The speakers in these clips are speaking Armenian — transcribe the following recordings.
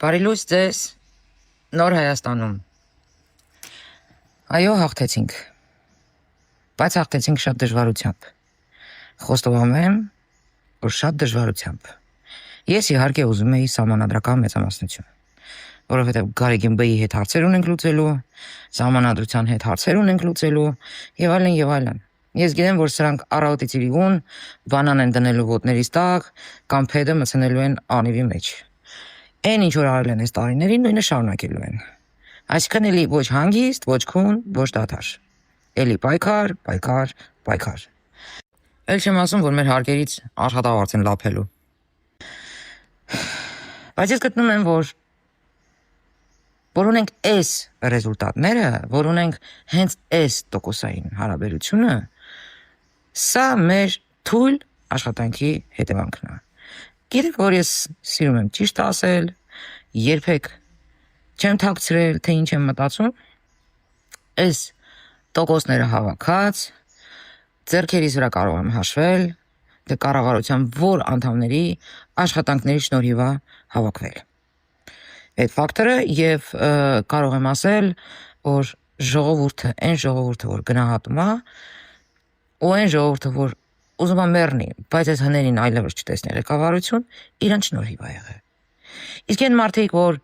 Բարի լույս ձեզ, նոր Հայաստանում։ Այո, հաղթեցինք, բայց հաղթեցինք շատ դժվարությամբ։ Խոստովանում եմ, որ շատ դժվարությամբ։ Ես իհարկե ուզում էի սահմանադրական մեծամասնություն, որովհետև Գարեգին հետ հարցեր ունենք լուծելու, սահմանադրության հետ հարցեր ունենք լուծելու, եւ այլն եւ այլն։ Ես գիտեմ, որ սրանք առավոտից իրիգուն բանան են դնելու ոտներից տակ կամ փեդը մցնելու են անիվի մեջ։ Այն ինչ որ արել են այս տարիներին նույնը շարունակելու են։ Այսինքն էլի ոչ հանգիստ, ոչ քուն, ոչ դադար։ Էլի պայքար, պայքար, պայքար։ Էլ չեմ ասում, որ մեր հարկերից աշխատավարձ են լափելու։ Բայց ես գտնում եմ, որ ունենք այս ռեզուլտատները, որ ունենք հենց այս տոկոսային հարաբերությունը, սա մեր թույլ աշխատանքի հետևանքն է։ Գիտեք, որ ես սիրում եմ ճիշտ ասել, երբեք չեմ թաքցրել, թե ինչ եմ մտածում, այս տոկոսները հավաքած, ձեռքերիս վրա կարող եմ հաշվել, թե կառավարության որ անդամների աշխատանքների շնորհիվ է հավաքվել։ Այդ ֆակտորը եւ կարող եմ ասել, որ ժողովուրդը, այն ժողովուրդը, որ գնահատում է, ու այն ժողովուրդը, որ ուզում է մեռնի, բայց այս հներին այլևս չտեսնի ղեկավարություն, իրանց շնորհիվ է եղել։ Իսկ այն մարդիկ, որ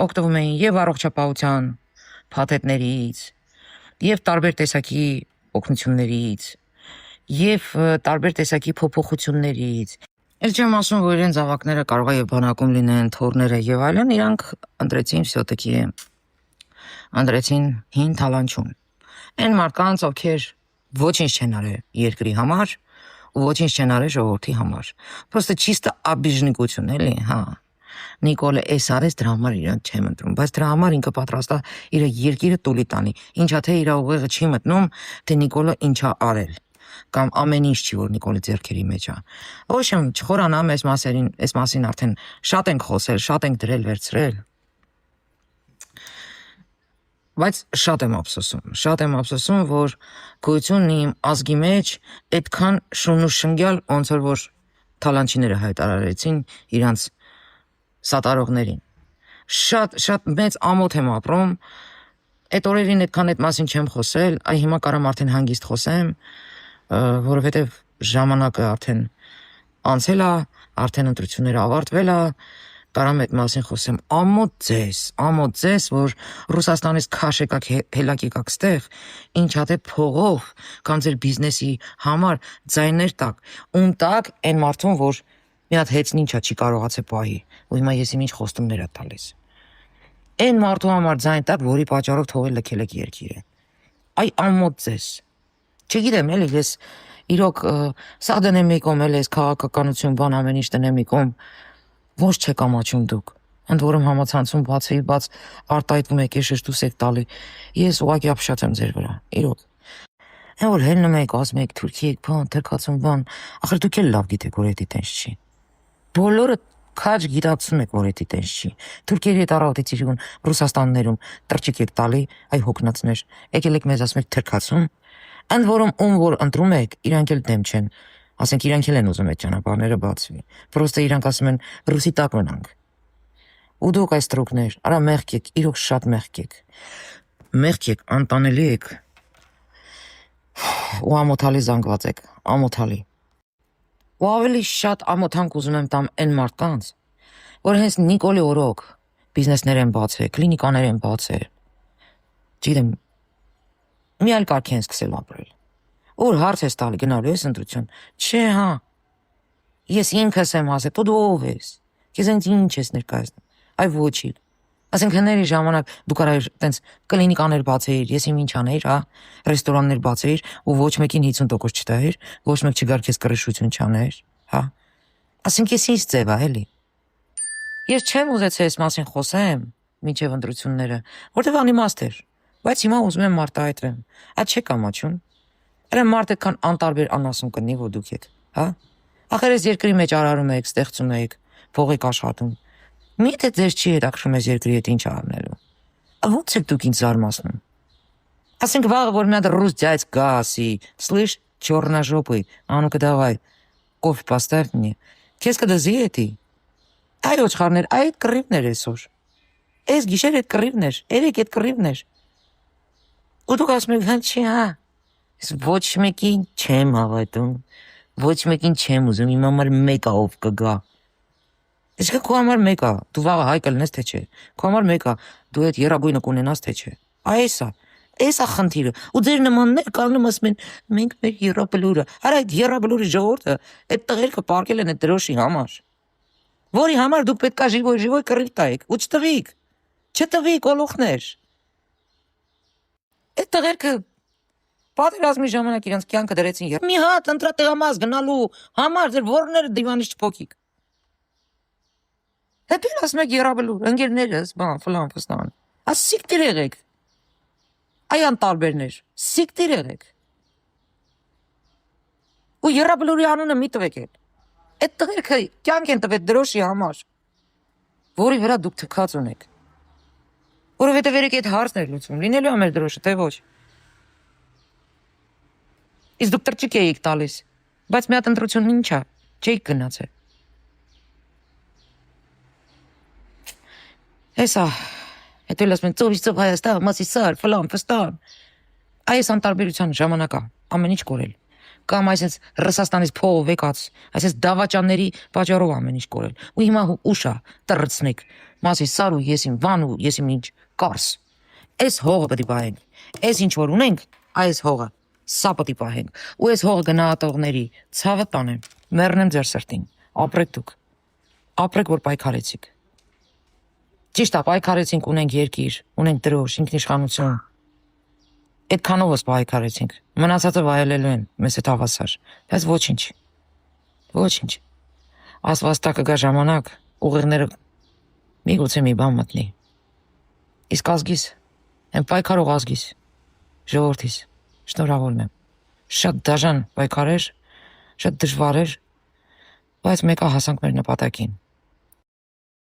օգտվում էին եւ առողջապահության փաթեթներից, եւ տարբեր տեսակի օգնություններից, եւ տարբեր տեսակի փոփոխություններից, Էլ չեմ ասում, որ իրենց ավակները կարող է եւ բանակում լինեն, թորները եւ այլն, իրանք ընտրեցին всё-таки ընտրեցին հին թալանչուն։ Այն մարդկանց, ովքեր ոչինչ չեն արել երկրի համար ու ոչինչ չեն արել ժողովրդի համար։ Պրոստը чисто обижникություն էլի, հա։ Նիկոլը էս արեց դրա համար իրան չեմ ընտրում, բայց դրա համար ինքը պատրաստ է իր երկիրը տուլի տանի։ Ինչա թե իր ուղեղը չի մտնում, թե Նիկոլը ինչա արել։ Կամ ամեն ինչ չի, որ Նիկոլի ձեռքերի մեջ է։ Ոչ եմ չխորանամ այս մասին արդեն շատ ենք խոսել, շատ ենք դրել վերցրել։ Բայց շատ եմ ափսոսում, որ գոյությունն իմ ազգի մեջ այդքան շուն ու շնգյալ ոնց որ թալանչիները հայտարարեցին իրանց սատարողներին։ Շատ մեծ ամոթ եմ ապրում։ Այդ օրերին այդքան այդ մասին չեմ խոսել, այ հիմա կարամ արդեն հանգիստ խոսեմ, որովհետև ժամանակը արդեն անցել է, արդեն ընտրությունները ավարտվել է, կարամ այդ մասին խոսեմ։ Ամոթ ձեզ, որ Ռուսաստանից քաշ եկաք, հելակ եկաք ստեղ, ինչա թե փողով կամ ձեր բիզնեսի համար ձայներ տակ, ում տակ այն մարդուն, որ մի հատ հեծն ինչա չի կարողացել պահի, ու հիմա ես իմ ինչ խոստումներ է տալիս։ Այն մարդու համար ձայն տակ, որի պատճառով թողել լքել եք երկիրը։ Այ ամոթ ձեզ։ Չգիտեմ, էլի ես իրոք սա դնեմ մի կողմ, էլի ես քաղաքականություն բան ամեն ինչ դնեմ մի կողմ, ոչ չեք ամաչում դուք, ընդ որում համացանցում բաց արտահայտվում եք շշտուս եք տալի, ես ուղղակի ապշած եմ ձեր վրա, իրոք։ Այն որ հելնում եք, ասում եք Թուրքի եք բան, թրքացում բան, ախր դուք էլ լավ գիտեք, որ էդի տենց չի։ Բոլորը քաջ գիտակցում եք, որ էդի տենց չի։ Թուրքերի հետ առավոտից իրուն Ռուսաստաններում տրճիկ եք տալի, այ հոգնածներ, եկել եք մեզ ասում եք թրքացում, ընդ որում ում որ ընտրում եք, իրանք էլ դեմ չեն, ասենք իրանք էլ են ուզում այդ ճանապարհները բացվի, պրոստը իրանք ասում են ռուսի տակ մնանք։ Ու դուք այս տրուկներ, արա մեղք եք, իրոք շատ մեղք եք, անտանելի եք, ու ամոթալի զանգված եք, ամոթալի։ Ու ավելի շատ ամոթանք ուզում եմ տամ այն մարդկանց, որ հենց Նիկոլի օրոք բիզնեսներ են բացել, կլինիկաներ են բացել, չգիտեմ, մի այլ կարգ են սկսել ապրել։ Որ հարց ես տալի գնալու ես ընտրություն, չէ հա, Ես ինքս եմ ասել, դու ով ես։ Քեզ ինչ ես ներկայացնում։ Այ ոչինչ։ Ասենք հների ժամանակ դու կարող տենց կլինիկաներ բացեիր, ես ինչ աներ, հա, ռեստորաններ բացեիր ու ոչ մեկին 50% չտայր, ոչ մեկ չգար քեզ կրշություն չաներ, հա։ Ասենք ես ինչ ձև է, էլի։ Ես չեմ ուզեցել այս մասին խոսեմ, մինչև ընտրությունները, որտեղ անիմաստ էր, բայց հիմա ուզում եմ մարտահայտվեմ։ Այդ չեք ամաչում։ Այլ մարդ այդքան անտարբեր անասուն կնի, որ դուք եք, հա։ Ախր այս երկրի մեջ արարում եք, ստեղծում եք, փող եք աշխատում։ Միթե ձեզ չի հետաքրում այս երկրի հետ ինչ արնելու։ Ո՞նց եք դուք ինձ զարմացնում։ Ասենք վաղը որ մի հատ ռուս ձայց գա ասի, слышь, черножопый, а ну-ка давай, кофе поставь мне. Քեզ կդզի էդի։ Այ ոչխարներ, այդ կռիվներ այսօր։ Այս գիշեր այդ կռիվներ, երեք այդ կռիվներ։ Ու դուք ասում եք, հա չի, հա։ Ես ոչ մեկին չեմ հավատում, ոչ մեկին չեմ ուզում, իմ համար մեկը ով կգա։ Իսկ քո համար մեկը, դու վաղը հայ կլնես թե չէ։ Քո համար մեկը, դու այդ երագույնը կունենաս թե չէ։ Այսա խնդիրը։ Ու ձեր նմաններ կանգնում ասում են, մենք մեր երաբլուրը։ Արա այդ երաբլուրի ժողովուրդը այդ տղերքը պարկել են այդ դրոշի համար։ Որի համար դուք պետք է ժիվոյ կռիվ տայիք, ու չտվիք։ Չտվիք օլուխներ։ Այդ տղերքը պատերազմի ժամանակ իրանց կյանքը դրեցին մի հատ ընտրատեղամաս գնալու համար ձեր ворները դիվանից չփոքիկ։ Հետո ասում եք երաբլուր, ընկերներս, բան, ֆլան, ֆստան։ Ասիկտիր եղեք։ Այ անտարբերներ, սիկտիր եղեք։ Ու երաբլուրի անունը մի տվեք էլ։ Այդ տղերքը կյանք են տվել դրոշի համար, որի վրա դուք թքած ունեք։ Որովհետև երեք այդ հարցն էր լուծում, լինելու է մեր դրոշը, թե ոչ։ Իսկ դուք տրճիկ էիք տալիս, բայց մի հատ ընտրությունն ինչ է, չէիք գնացել։ Հեսա, հետո ասում են ծովից Հայաստան, մասի սար, ֆլան, ֆստան։ Այս անտարբերության ժամանակա ամեն ինչ կորել։ Կամ այսպես Ռուսաստանից փողով եկած, այսպես դավաճանների պատճառով ամեն ինչ կորել։ Ու հիմա ուշա տրծնեք, մասի սար ու եսիմ վան ու եսիմ ինչ կարս։ Այս հողը պետք է պահենք։ Այս ինչ որ ունենք, այս հողը սա պետք է պահենք։ Ու այս հողը գնահատողների ցավը տանեմ, մեռնեմ ձեր սրտին։ Ապրեք դուք։ Ապրեք որ պայքարեցիք։ Ճիշտ է, պայքարեցինք, ունենք երկիր, ունենք դրոշ, ինքնիշխանություն։ Այդքանով պայքարեցինք։ Մնացածը վայելելու են մեզ հետ հավասար։ Բայց ոչինչ։ Ոչինչ։ Ասվածտա կգա ժամանակ, ուղիղները միգուցե մի բան մտնի։ Իսկ ազգիս, այն պայքարող ազգիս, ժողովրդիս, շնորհավորում եմ։ Շատ դաժան պայքար էր, շատ դժվար էր, բայց մեկը հասանք մեր նպատակին։